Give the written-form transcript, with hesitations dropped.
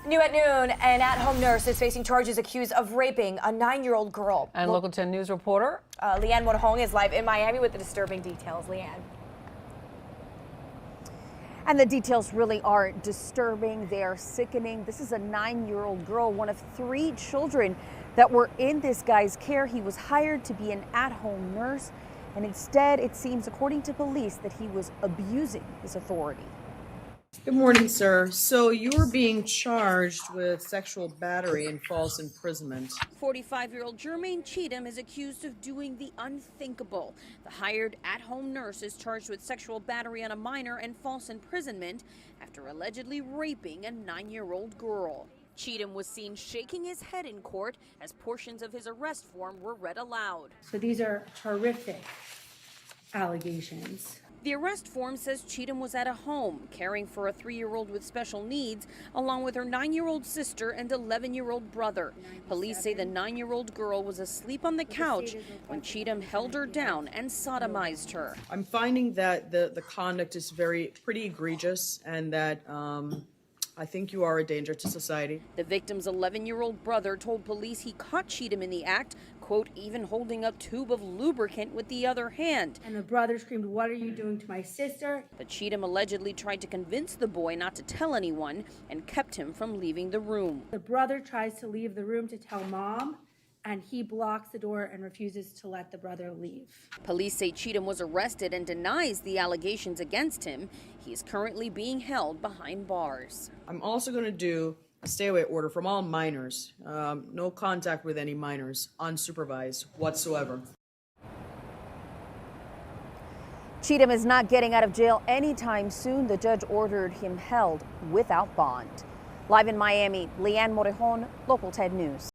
New at noon, an at-home nurse is facing charges accused of raping a 9-year-old girl. And Local 10 News reporter Leanne Morhong is live in Miami with the disturbing details. Leanne. And the details really are disturbing. They are sickening. This is a 9-year-old girl, one of 3 children that were in this guy's care. He was hired to be an at-home nurse, and instead, it seems, according to police, that he was abusing his authority. Good morning, sir. So you were being charged with sexual battery and false imprisonment. 45-year-old Jermaine Cheatham is accused of doing the unthinkable. The hired at-home nurse is charged with sexual battery on a minor and false imprisonment after allegedly raping a 9-year-old girl. Cheatham was seen shaking his head in court as portions of his arrest form were read aloud. So these are horrific allegations. The arrest form says Cheatham was at a home caring for a 3-year-old with special needs, along with her 9-year-old sister and 11-year-old brother. Police say the 9-year-old girl was asleep on the couch when Cheatham held her down and sodomized her. I'm finding that the conduct is pretty egregious, and that I think you are a danger to society. The victim's 11-year-old brother told police he caught Cheatham in the act, quote, even holding a tube of lubricant with the other hand. And the brother screamed, "What are you doing to my sister?" But Cheatham allegedly tried to convince the boy not to tell anyone and kept him from leaving the room. The brother tries to leave the room to tell mom, and he blocks the door and refuses to let the brother leave. Police say Cheatham was arrested and denies the allegations against him. He is currently being held behind bars. I'm also going to do a stay-away order from all minors. No contact with any minors, unsupervised whatsoever. Cheatham is not getting out of jail anytime soon. The judge ordered him held without bond. Live in Miami, Leanne Morhong, Local 10 News.